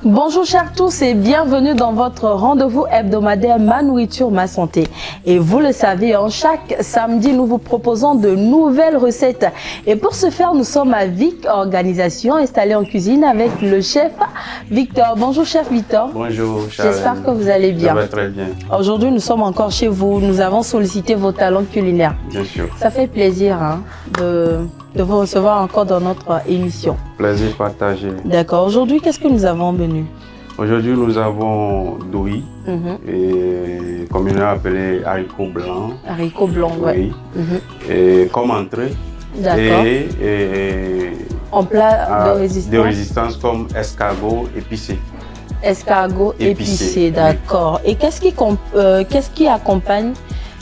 Bonjour chers tous et bienvenue dans votre rendez-vous hebdomadaire Ma Nourriture, Ma Santé. Et vous le savez, chaque samedi, nous vous proposons de nouvelles recettes. Et pour ce faire, nous sommes à Vic Organisation, installée en cuisine avec le chef Victor. Bonjour chef Victor. Bonjour Charles. J'espère que vous allez bien. Ça va très bien. Aujourd'hui, nous sommes encore chez vous. Nous avons sollicité vos talents culinaires. Bien sûr. Ça fait plaisir de vous recevoir encore dans notre émission. Plaisir partagé. D'accord. Aujourd'hui, qu'est-ce que nous avons menu? Aujourd'hui, nous avons douille, et communément appelé haricots blancs. Haricots blancs, oui. Et comme entrée. D'accord. Et en plat de résistance. De résistance comme escargot épicé. Escargot épicé, d'accord. Et qu'est-ce qui accompagne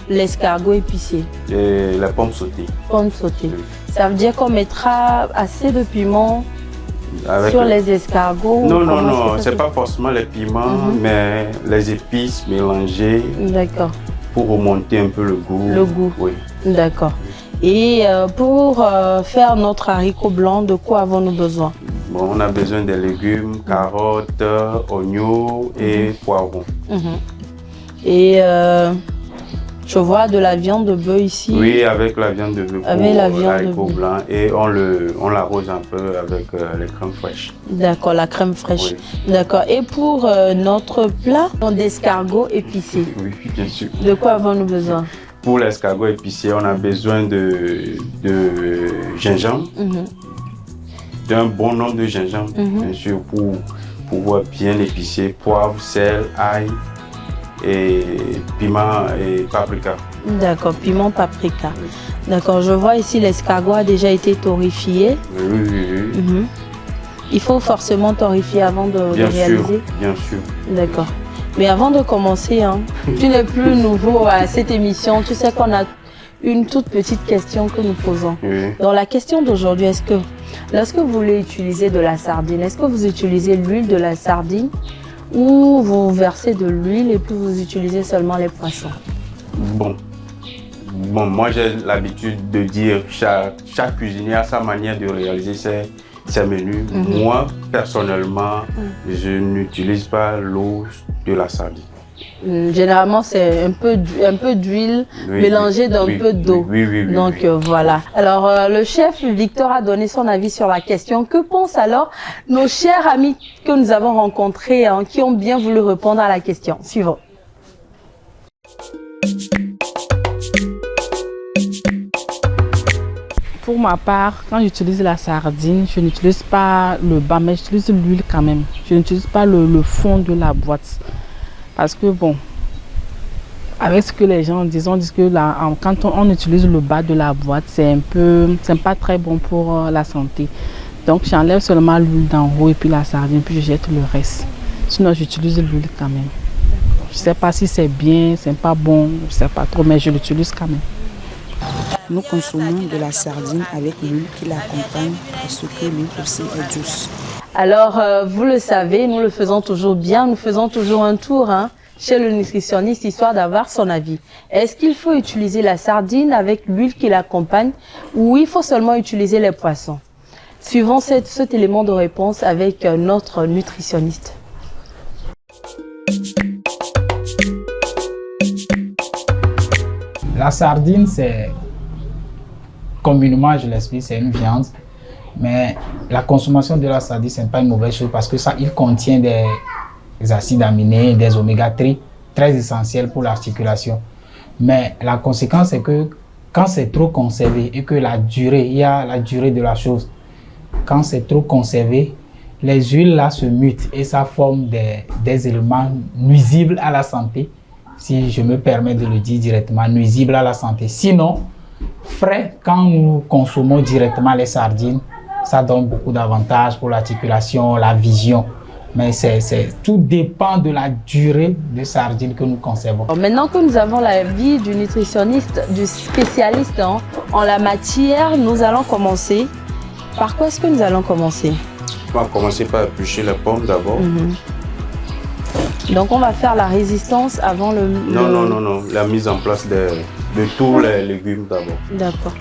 l'escargot épicé? Et la pomme sautée. Pomme sautée. Oui. Ça veut dire qu'on mettra assez de piment avec sur les escargots? Non, non, non, c'est pas forcément les piments, mais les épices mélangées. D'accord. Pour remonter un peu le goût. Le goût. Oui. D'accord. Et pour faire notre haricot blanc, de quoi avons-nous besoin? Bon, on a besoin des légumes, carottes, oignons et poivrons. Et je vois de la viande de bœuf ici. Oui, avec la viande de bœuf. Avec la viande de bœuf blanc. Et on l'arrose un peu avec les crèmes fraîches. D'accord, la crème fraîche. Oui. D'accord. Et pour notre plat d'escargot épicé. Oui, bien sûr. De quoi avons-nous besoin? Pour l'escargot épicé, on a besoin de gingembre. D'un bon nombre de gingembre, bien sûr, pour pouvoir bien épicer. Poivre, sel, ail et piment et paprika. D'accord, piment, paprika. Oui. D'accord, je vois ici l'escargot a déjà été torréfié. Oui. Il faut forcément torréfier avant de réaliser? Bien sûr. D'accord. Mais avant de commencer, tu n'es plus nouveau à cette émission. Tu sais qu'on a une toute petite question que nous posons. Oui. Dans la question d'aujourd'hui, est-ce que lorsque vous voulez utiliser de la sardine, est-ce que vous utilisez l'huile de la sardine ou vous versez de l'huile et puis vous utilisez seulement les poissons? Bon, moi j'ai l'habitude de dire chaque cuisinier a sa manière de réaliser ses menus. Moi, personnellement, je n'utilise pas l'eau de la sardine. Généralement, c'est un peu d'huile mélangée d'un peu d'eau. Oui. Donc voilà. Alors, le chef Victor a donné son avis sur la question. Que pensent alors nos chers amis que nous avons rencontrés qui ont bien voulu répondre à la question? Suivant. Pour ma part, quand j'utilise la sardine, je n'utilise pas le bas, mais j'utilise l'huile quand même. Je n'utilise pas le fond de la boîte. Parce que bon, avec ce que les gens disent, on dit que quand on utilise le bas de la boîte, c'est pas très bon pour la santé. Donc j'enlève seulement l'huile d'en haut et puis la sardine, puis je jette le reste. Sinon j'utilise l'huile quand même. Je sais pas si c'est bien, c'est pas bon, je sais pas trop, mais je l'utilise quand même. Nous consommons de la sardine avec l'huile qui l'accompagne parce que l'huile aussi est douce. Alors, vous le savez, nous le faisons toujours bien, nous faisons toujours un tour chez le nutritionniste histoire d'avoir son avis. Est-ce qu'il faut utiliser la sardine avec l'huile qui l'accompagne ou il faut seulement utiliser les poissons? Suivons cet élément de réponse avec notre nutritionniste. La sardine, c'est, communément je l'explique, c'est une viande. Mais la consommation de la sardine, ce n'est pas une mauvaise chose parce que ça, il contient des acides aminés, des oméga-3 très essentiels pour l'articulation. Mais la conséquence, c'est que quand c'est trop conservé et que il y a la durée de la chose, quand c'est trop conservé, les huiles là se mutent et ça forme des éléments nuisibles à la santé, si je me permets de le dire directement, nuisibles à la santé. Sinon, frais, quand nous consommons directement les sardines, ça donne beaucoup d'avantages pour l'articulation, la vision. Mais tout dépend de la durée de sardine que nous conservons. Maintenant que nous avons l'avis du nutritionniste, du spécialiste en la matière, nous allons commencer. Par quoi est-ce que nous allons commencer? On va commencer par éplucher les pommes d'abord. Donc on va faire la résistance avant le... Non. La mise en place de tous les légumes d'abord. D'accord.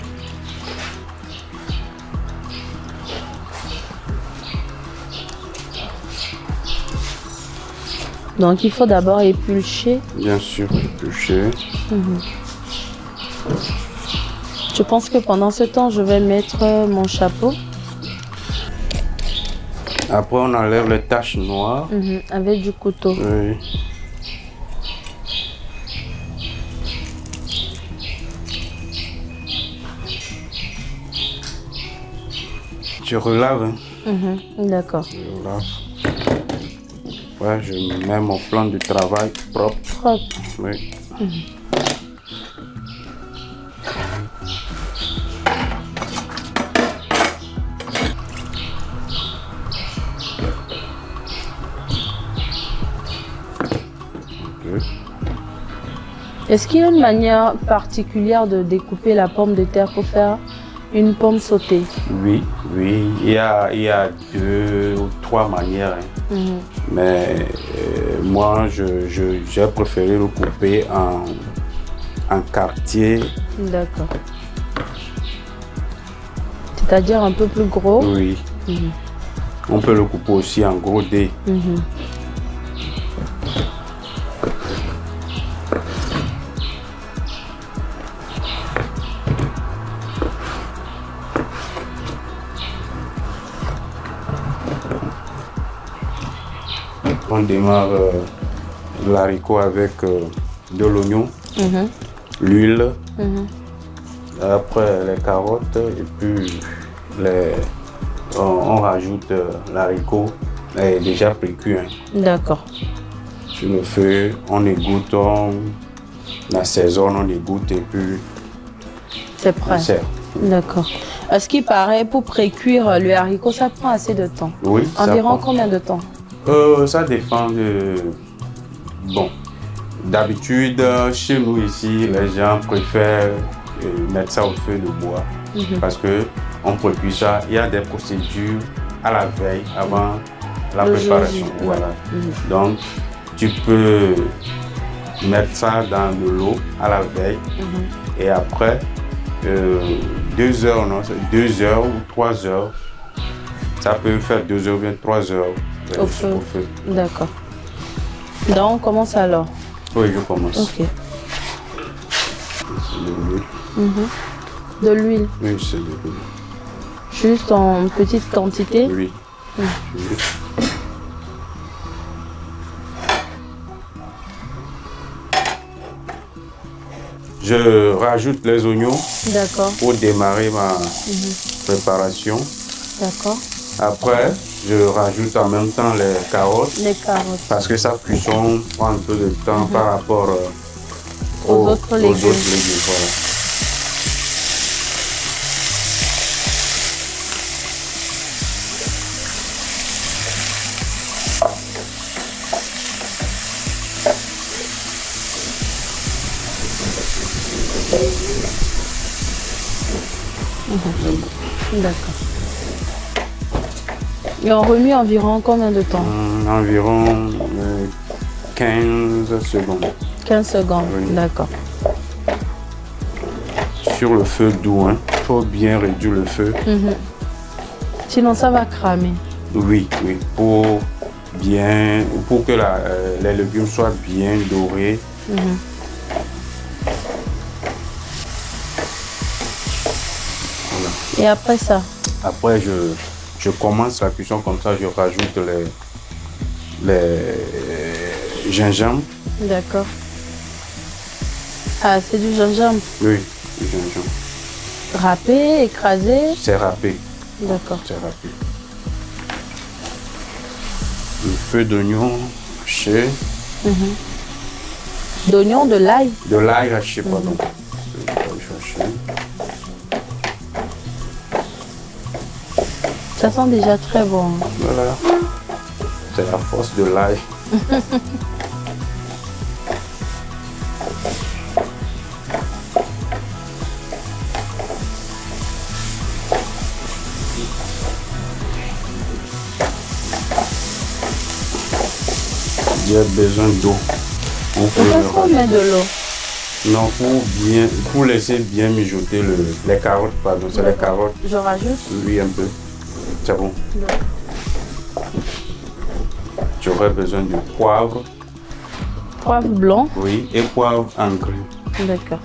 Donc il faut d'abord épulcher. Bien sûr, éplucher. Je pense que pendant ce temps, je vais mettre mon chapeau Après, on enlève les taches noires. avec du couteau. Oui. Je relave. Hein. D'accord. Je relave. Ouais, je mets mon plan de travail propre. Propre. Oui. Ok. Est-ce qu'il y a une manière particulière de découper la pomme de terre pour faire une pomme sautée? Oui, oui, il y a 2 ou 3 manières. Hein. Mais moi, j'ai préféré le couper en quartier. D'accord. C'est-à-dire un peu plus gros? Oui. On peut le couper aussi en gros dés. On démarre l'haricot avec de l'oignon, l'huile, après les carottes et puis on rajoute l'haricot déjà précuit. Hein. D'accord. Sur le feu, on égoutte, on assaisonne, on égoutte et puis C'est prêt. on sert. D'accord. À ce qui paraît, pour précuire le haricot, ça prend assez de temps. Oui, ça Environ prend. combien de temps? Ça dépend de... Bon, d'habitude, chez nous ici, les gens préfèrent mettre ça au feu de bois parce que on précuit ça. Il y a des procédures à la veille avant la Le préparation. jour J, Voilà. Donc, tu peux mettre ça dans de l'eau à la veille et après 2 heures, non, 2 heures ou 3 heures, ça peut faire 2 heures ou bien 3 heures. Au feu. D'accord. Donc on commence alors. Oui, je commence. Ok. C'est de l'huile. De l'huile. Oui, c'est de l'huile. Juste en petite quantité. Oui. Je rajoute les oignons D'accord. pour démarrer ma préparation. D'accord. Après, je rajoute en même temps les carottes Les carottes. parce que sa cuisson prend un peu de temps par rapport Aux autres légumes. Voilà. D'accord. Et on remue environ combien de temps? Environ 15 secondes. 15 secondes. Oui. D'accord. Sur le feu doux, hein. Il faut bien réduire le feu. Sinon ça va cramer. Oui, oui, pour que les légumes soient bien dorés. Et après ça? Après, je commence la cuisson comme ça, je rajoute les gingembre. D'accord. Ah, c'est du gingembre. Oui, le gingembre. Râpé, écrasé. C'est râpé, D'accord. c'est râpé. Un peu d'oignon haché, D'oignon, de l'ail. de l'ail haché, pardon. De l'ail haché. Ça sent déjà très bon. Voilà. C'est la force de l'ail. J'ai besoin d'eau. On peut le Pourquoi on met de l'eau? Non, pour laisser bien mijoter les carottes, pardon, c'est les carottes. Je rajoute. Oui, un peu. C'est bon. Tu aurais besoin de poivre Poivre blanc. Oui, et poivre en grain. D'accord.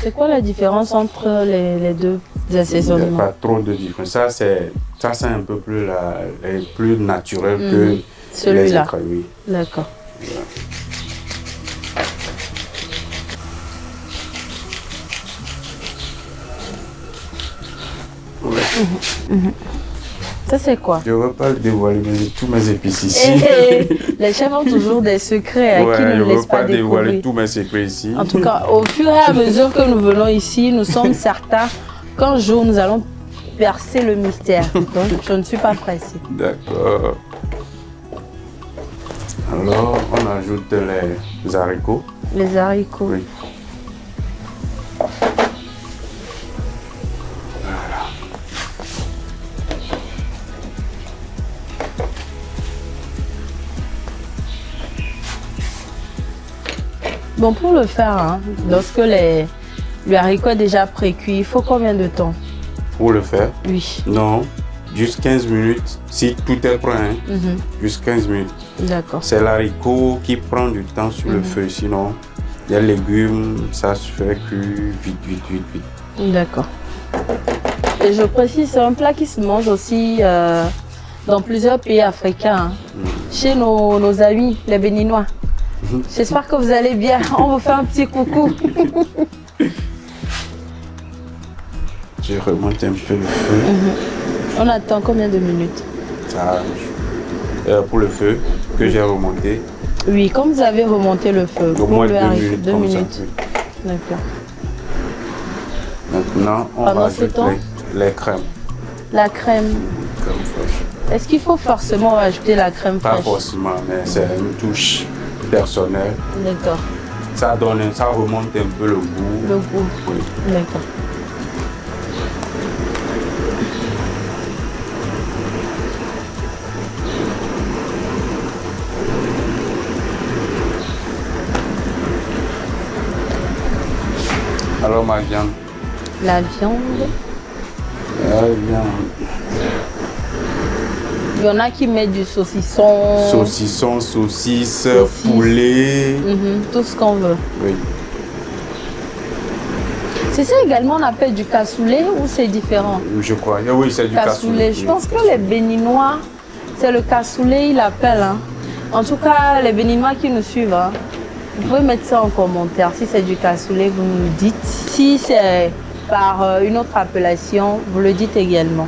C'est quoi la différence entre les deux Il n'y a assaisonnements? pas trop de différence. Ça, c'est un peu plus, plus naturel que les celui-là. autres, oui. D'accord. Ça c'est quoi? Je ne veux pas dévoiler tous mes épices ici. Les chefs ont toujours des secrets qui Ouais, ne je nous ne veux laissent pas pas dévoiler découvrir. tous mes secrets ici. En tout cas, au fur et à mesure que nous venons ici, nous sommes certains qu'un jour nous allons percer le mystère. Donc, je ne suis pas pressée. D'accord. Alors, on ajoute les haricots. Les haricots. Oui. Bon, pour le faire, hein, lorsque le haricot est déjà pré-cuit, il faut combien de temps? Pour le faire, Oui. non, juste 15 minutes. Si tout est prêt, hein, Mhm. juste 15 minutes. D'accord. C'est l'haricot qui prend du temps sur le feu. Sinon, il y a les légumes, ça se fait cuire vite. D'accord. Et je précise, c'est un plat qui se mange aussi dans plusieurs pays africains. Hein. Chez nos amis, les Béninois. J'espère que vous allez bien. On vous fait un petit coucou. Je remonte un peu le feu. On attend combien de minutes? Ça, pour le feu que j'ai remonté, Oui, comme vous avez remonté le feu. au pour moins le 2 haricot, minutes. 2 comme ça, minutes. oui. D'accord. Maintenant, on Pendant va ce ajouter temps, les crèmes. la crème. Crème fraîche. Est-ce qu'il faut forcément ajouter la crème Pas fraîche? forcément, mais c'est une touche personnelle. D'accord. Ça remonte un peu le goût. Le goût. Oui. D'accord. Alors ma viande. La viande. Il y en a qui mettent du saucisson. Saucisson, saucisse, Saucisse. poulet. Tout ce qu'on veut. Oui. C'est ça également on appelle du cassoulet ou c'est différent? Je crois. Oui, c'est du Cassoulet. cassoulet. Je pense que les Béninois, c'est le cassoulet, ils l'appellent. Hein. En tout cas, les Béninois qui nous suivent, hein, vous pouvez mettre ça en commentaire. Si c'est du cassoulet, vous nous dites. Si c'est par une autre appellation, vous le dites également.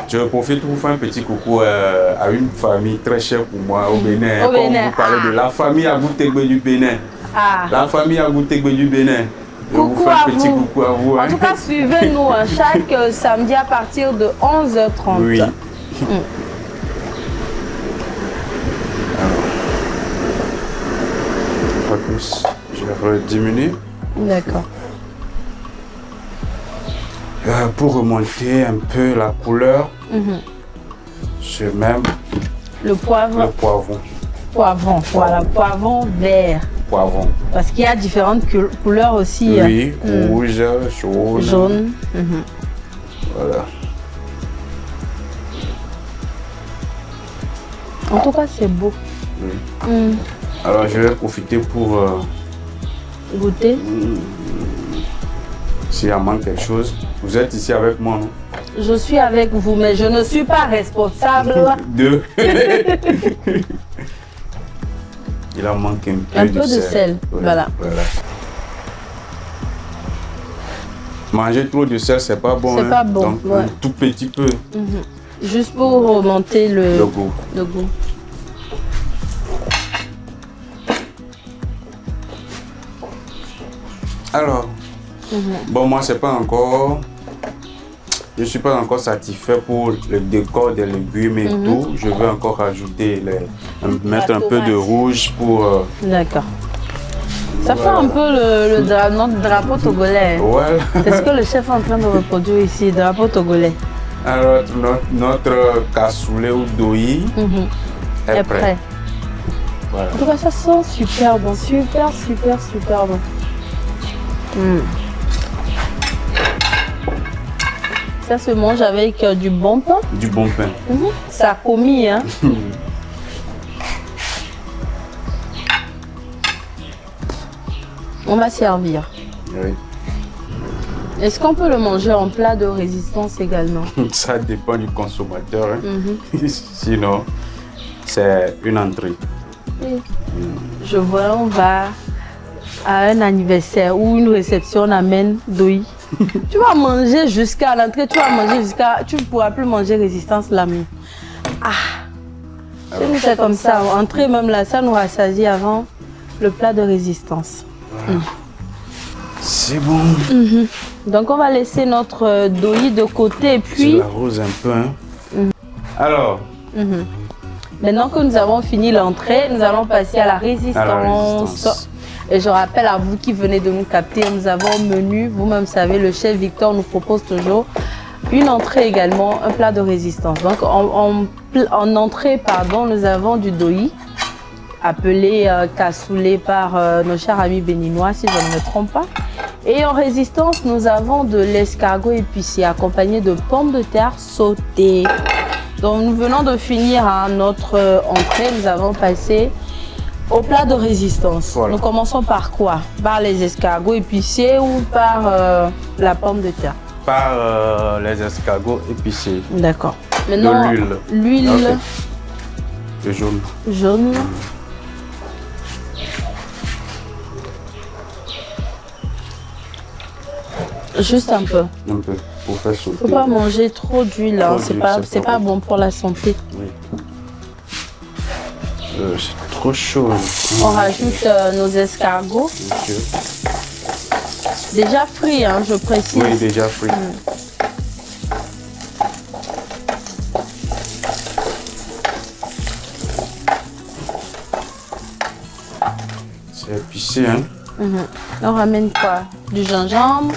Je profite pour faire un petit coucou à une famille très chère pour moi au Bénin. Au Comme Bénin, vous parlez de la famille Agoutegbe du Bénin. Ah. La famille Agoutegbe du Bénin. Je vous Coucou fais à un petit vous. coucou à vous. En hein. tout cas, suivez-nous hein, chaque samedi à partir de 11h30. Oui. Pas plus. Je vais rediminuer. D'accord. Pour remonter un peu la couleur, je mets Le poivre, le poivron. poivron. Voilà, poivron vert. Poivron. Parce qu'il y a différentes couleurs aussi. Oui, rouge, jaune. Jaune. Voilà. En tout cas, c'est beau. Oui. Alors je vais profiter pour, Goûter. s'il en manque quelque chose. Vous êtes ici avec moi, non? Je suis avec vous, mais je ne suis pas responsable. Deux. Il en manque un peu, Un peu de sel. Ouais, Voilà. Manger trop de sel, c'est pas bon. C'est pas bon, Donc, ouais. un tout petit peu Juste pour remonter le goût. le goût. Alors, bon, moi, c'est pas encore. Je suis pas encore satisfait pour le décor des légumes et tout. Je veux encore ajouter mettre un peu de rouge pour. D'accord. Ça fait Voilà. un peu notre drapeau togolais. Ouais. C'est ce que le chef est en train de reproduire ici, drapeau togolais. Alors, notre cassoulet ou doi est prêt. Voilà. En tout cas, ça sent super bon, super bon. Ça se mange avec du bon pain. Du bon pain. Ça a commis, hein. On va servir. Oui. Est-ce qu'on peut le manger en plat de résistance également? Ça dépend du consommateur. Hein. Sinon, c'est une entrée. Oui. Je vois, on va à un anniversaire ou une réception, on amène doi. Tu vas manger jusqu'à l'entrée, tu vas manger jusqu'à... Tu ne pourras plus manger résistance la nuit. Chez nous, c'est comme ça. Entrée même là, ça nous rassasie avant le plat de résistance. C'est bon. Donc on va laisser notre doi de côté et puis... Je l'arrose un peu. Hein. Alors, maintenant que nous avons fini l'entrée, nous allons passer à la résistance. Et je rappelle à vous qui venez de nous capter, nous avons au menu, vous-même savez, le chef Victor nous propose toujours une entrée également, un plat de résistance. Donc en entrée, pardon, nous avons du doi, appelé cassoulet par nos chers amis béninois, si je ne me trompe pas. Et en résistance, nous avons de l'escargot épicé, accompagné de pommes de terre sautées. Donc nous venons de finir notre entrée, nous avons passé au plat de résistance. Voilà. Nous commençons par quoi? Par les escargots épicés ou par la pomme de terre? Par les escargots épicés. D'accord. Maintenant, de l'huile. L'huile de jaune. Jaune. Juste un peu. Un peu, pour faire sauter. Faut pas manger trop d'huile, hein. C'est pas bon pour la santé. Oui. C'est trop chaud. On rajoute nos escargots. Okay. Déjà frits, hein, je précise. Oui, déjà frit. C'est épicé, hein. On ramène quoi? Du gingembre.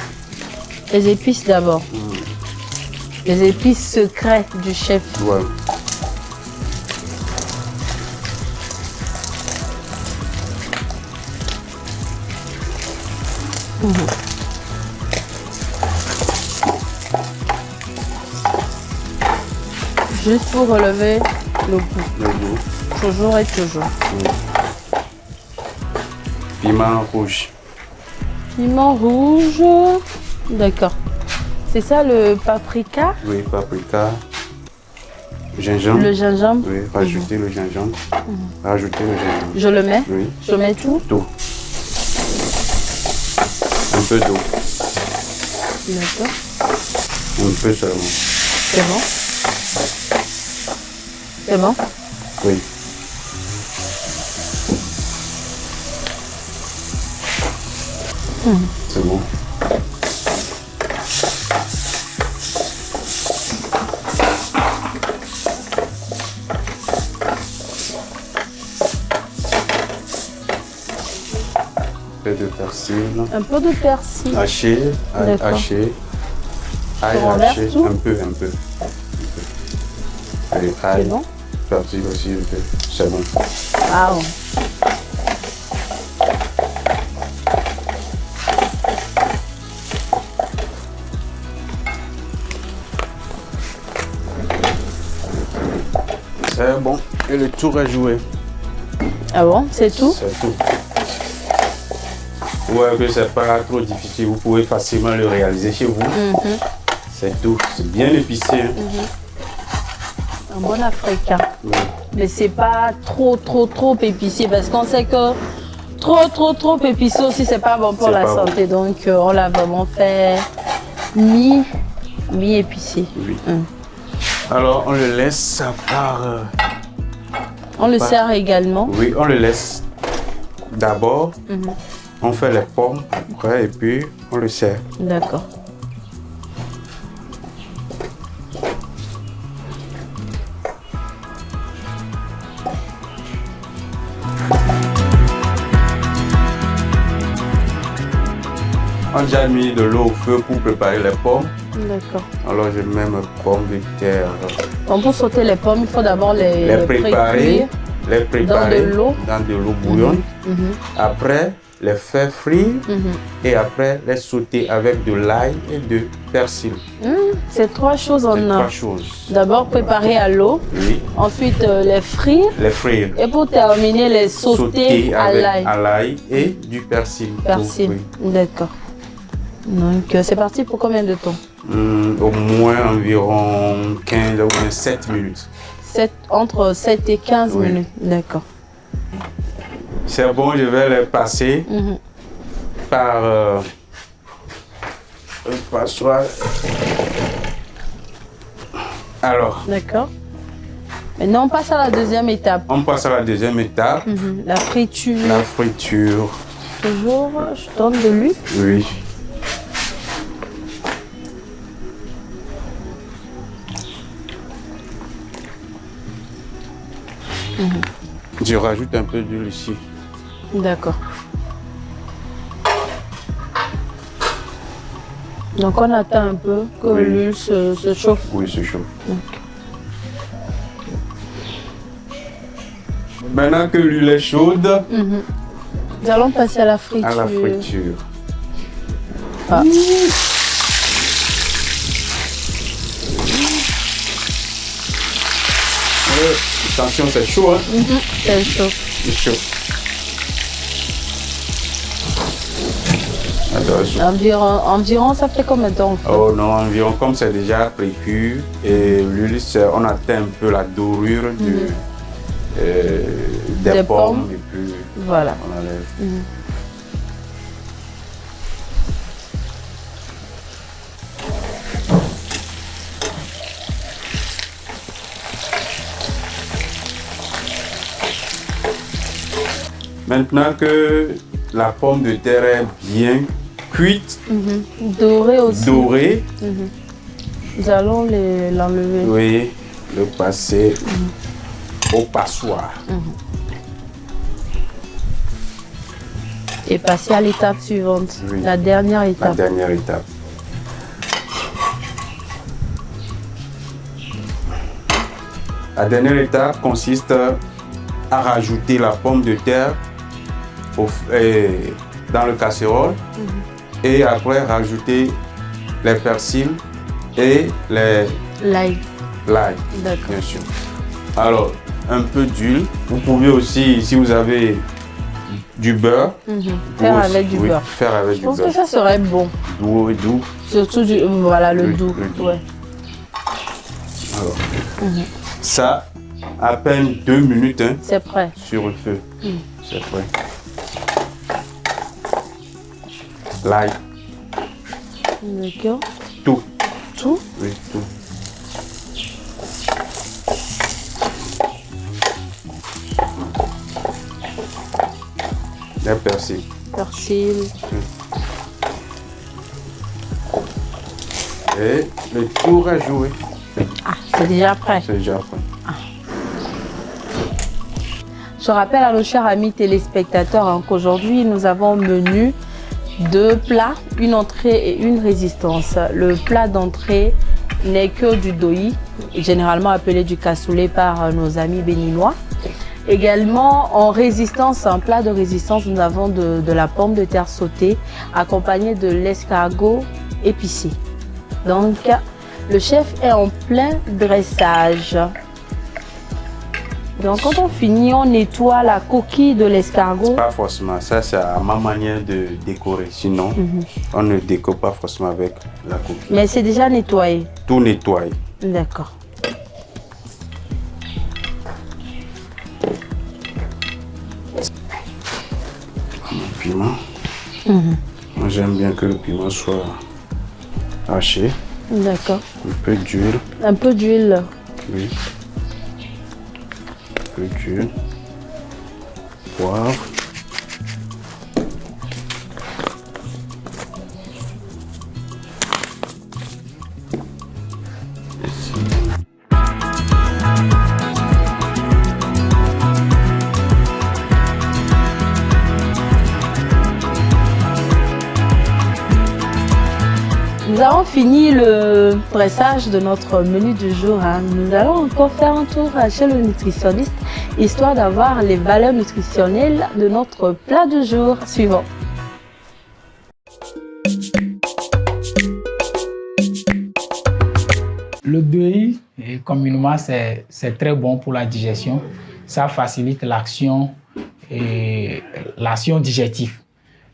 Les épices d'abord. Les épices secrets du chef. Ouais. Juste pour relever le goût. Le goût. Toujours et toujours. Piment rouge. Piment rouge. D'accord. C'est ça le paprika? Oui, paprika. Gingembre. Le gingembre? Oui, rajouter le gingembre. Rajouter le gingembre. Je le mets? Oui. Je mets tout? Tout. Un peu d'eau. D'accord. Un peu seulement. C'est bon? C'est bon? Oui. C'est bon. Un peu de persil. Un peu de persil. Haché, D'accord. haché. Ail On renverse haché, tout? un peu. Allez, ail. bon? Persil aussi un peu. C'est bon. Ah ouais. C'est bon. Et le tour est joué. Ah bon? C'est tout? C'est tout. Ouais, que c'est pas trop difficile. Vous pouvez facilement le réaliser chez vous. C'est tout. C'est bien épicé. Hein. Un bon africain. Oui. Mais c'est pas trop épicé parce qu'on sait que trop épicé aussi c'est pas bon pour C'est la pas santé. Donc on l'a vraiment fait mi-épicé. Oui. Alors, on le laisse à part. On le sert également. Oui, on le laisse d'abord. On fait les pommes après et puis on le sert. D'accord. On a déjà mis de l'eau au feu pour préparer les pommes. D'accord. Alors je mets mes pommes de terre. Donc pour sauter les pommes, il faut d'abord les Les préparer dans de l'eau. dans de l'eau bouillante. Après, les faire frire et après les sauter avec de l'ail et de persil. C'est 3 choses en C'est un. 3 choses. D'abord préparer à l'eau, Oui, ensuite les frire les frire. et pour terminer les sauter à avec l'ail. à l'ail et du persil. Persil. Oui. D'accord. Donc c'est parti pour combien de temps? Au moins environ 15 ou bien 7 minutes. Entre 7 et 15 Oui. minutes. D'accord. C'est bon, je vais les passer par une passoire. Alors, D'accord. Maintenant on passe à la deuxième étape. on passe à la deuxième étape, La friture. la friture. Toujours, je donne de l'huile. Oui. Je rajoute un peu d'huile ici. D'accord. Donc on attend un peu que Oui. l'huile se chauffe. Oui, c'est chaud. Maintenant que l'huile est chaude, Nous allons passer à la friture. à la friture. Ah. Attention, c'est chaud, hein? C'est chaud. C'est chaud. Attends, Environ, ça fait combien de temps? oh non, environ comme c'est déjà précuit et l'huile, on atteint un peu la dorure des pommes et puis Voilà. on enlève. Maintenant que la pomme de terre est bien cuite, Doré aussi. dorée, Nous allons l'enlever. oui, le passer au passoire. Et passer à l'étape suivante. Oui. La dernière La étape. dernière étape. La dernière étape consiste à rajouter la pomme de terre dans le casserole et après rajouter les persils et L'ail. l'ail, D'accord. bien sûr. Alors, un peu d'huile. Vous pouvez aussi, si vous avez du beurre, Faire vous avec du oui, beurre. faire avec Je du pense que beurre. ça serait bon. Doux et doux. Surtout voilà, le doux. Le doux. Ouais. Alors, ça, à peine 2 minutes hein, C'est prêt. sur le feu. C'est prêt. L'ail, D'accord. tout. Tout. Oui, tout. Le persil. Persil. Et le tour à jouer. Ah, c'est déjà prêt. C'est déjà prêt. Je rappelle à nos chers amis téléspectateurs qu'aujourd'hui nous avons au menu 2 plats, une entrée et une résistance. Le plat d'entrée n'est que du doi, généralement appelé du cassoulet par nos amis béninois. Également en résistance, un plat de résistance, nous avons de la pomme de terre sautée accompagnée de l'escargot épicé. Donc le chef est en plein dressage. Donc quand on finit, on nettoie la coquille de l'escargot. Pas forcément. Ça, c'est à ma manière de décorer. Sinon, on ne décore pas forcément avec la coquille. Mais c'est déjà nettoyé. Tout nettoyer. D'accord. Le piment. Moi, j'aime bien que le piment soit haché. D'accord. Un peu d'huile. Un peu d'huile. Oui. Un peu d'huile. Poivre. Nous avons fini le dressage de notre menu du jour. Hein. Nous allons encore faire un tour chez le nutritionniste, histoire d'avoir les valeurs nutritionnelles de notre plat du jour suivant. Le deuil, communément, c'est très bon pour la digestion. Ça facilite l'action digestive.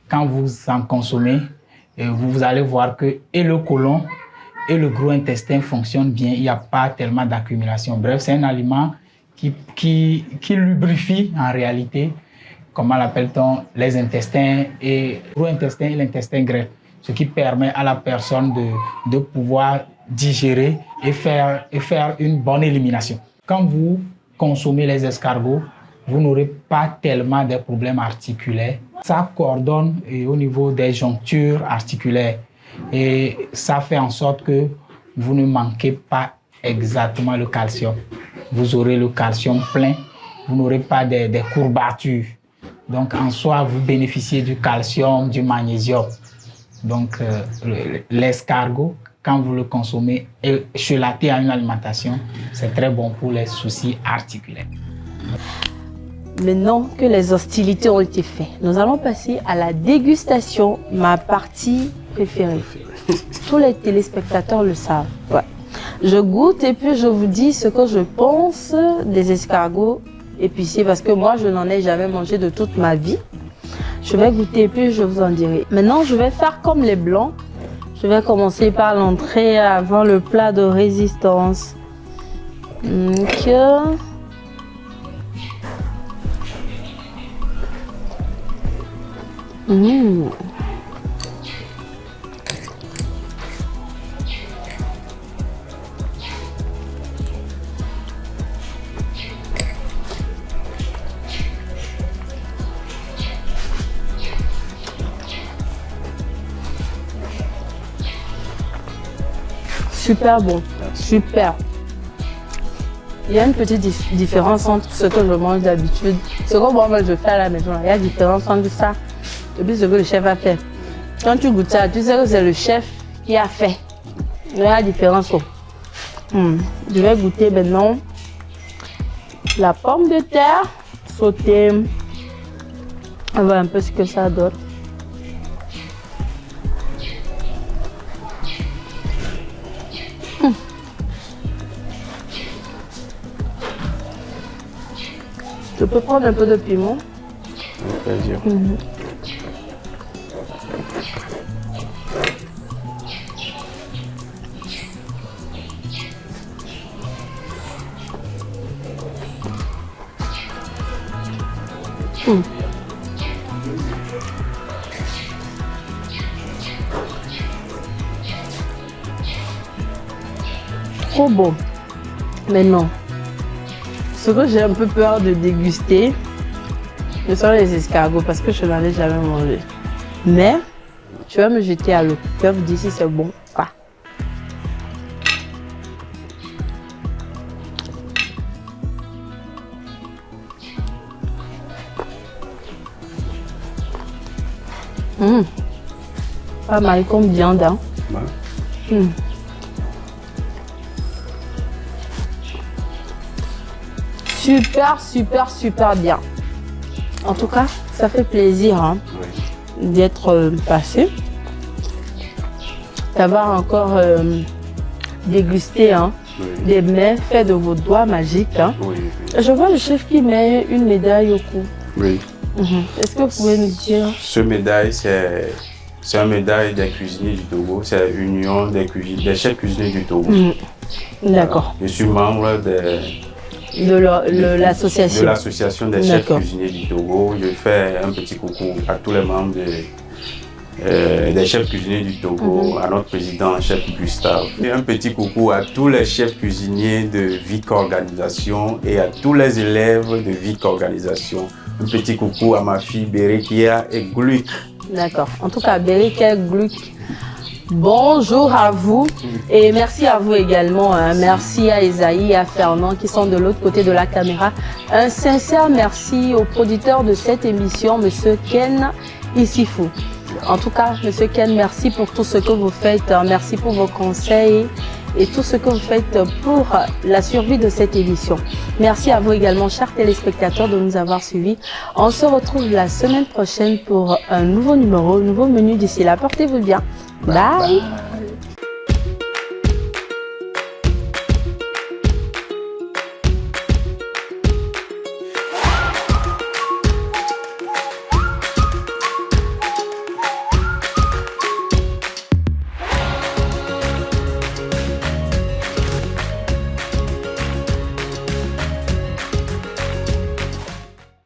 Quand vous en consommez, vous allez voir que et le côlon et le gros intestin fonctionnent bien. Il n'y a pas tellement d'accumulation. Bref, c'est un aliment qui lubrifie en réalité, comment l'appelle-t-on, les intestins et le gros intestin et l'intestin grêle. Ce qui permet à la personne de pouvoir digérer et faire une bonne élimination. Quand vous consommez les escargots, vous n'aurez pas tellement de problèmes articulaires. Ça coordonne au niveau des jonctures articulaires et ça fait en sorte que vous ne manquez pas exactement le calcium. Vous aurez le calcium plein, vous n'aurez pas des courbatures. Donc en soi, vous bénéficiez du calcium, du magnésium. Donc l'escargot, quand vous le consommez et chelaté à une alimentation, c'est très bon pour les soucis articulaires. Maintenant que les hostilités ont été faites, nous allons passer à la dégustation, ma partie préférée. Tous les téléspectateurs le savent. Ouais. Je goûte et puis je vous dis ce que je pense des escargots épicés parce que moi, je n'en ai jamais mangé de toute ma vie. Je vais goûter et puis je vous en dirai. Maintenant, je vais faire comme les blancs. Je vais commencer par l'entrée avant le plat de résistance. Donc, super bon, super. Il y a une petite différence entre ce que je mange d'habitude, ce que moi je fais à la maison. Il y a une différence entre ça et puis ce que le chef a fait. Quand tu goûtes ça, tu sais que c'est le chef qui a fait. Il y a la différence. Je vais goûter maintenant la pomme de terre sautée. On va voir un peu ce que ça donne. Je peux prendre un peu de piment. Avec plaisir. Trop bon. Mais non. Ce que j'ai un peu peur de déguster, ce sont les escargots parce que je n'en ai jamais mangé. Mais tu vas me jeter à l'eau. Tu vas me dire si c'est bon ou pas. Pas mal comme viande. Hein? Ouais. Super, super, super bien. En tout cas, ça fait plaisir hein, d'être passé. D'avoir encore dégusté hein, des mets faits de vos doigts magiques. Hein. Je vois le chef qui met une médaille au cou. Oui. Est-ce que vous pouvez nous dire? Ce médaille, c'est un médaille des cuisiniers du Togo. C'est l'union des chefs cuisiniers du Togo. D'accord. Je suis membre de l'association des chefs cuisiniers du Togo. Je fais un petit coucou à tous les membres des chefs cuisiniers du Togo, à notre président, chef Gustave. Et un petit coucou à tous les chefs cuisiniers de Vic Organisation et à tous les élèves de Vic Organisation. Un petit coucou à ma fille Berekia et Gluck. D'accord. En tout cas, Berekia et Gluck. Bonjour à vous et merci à vous également. Hein. Merci à Esaïe et à Fernand qui sont de l'autre côté de la caméra. Un sincère merci au producteur de cette émission, Monsieur Ken Issifou. En tout cas, Monsieur Ken, merci pour tout ce que vous faites. Merci pour vos conseils et tout ce que vous faites pour la survie de cette édition. Merci à vous également, chers téléspectateurs, de nous avoir suivis. On se retrouve la semaine prochaine pour un nouveau numéro, un nouveau menu. D'ici là, portez-vous bien. Bye.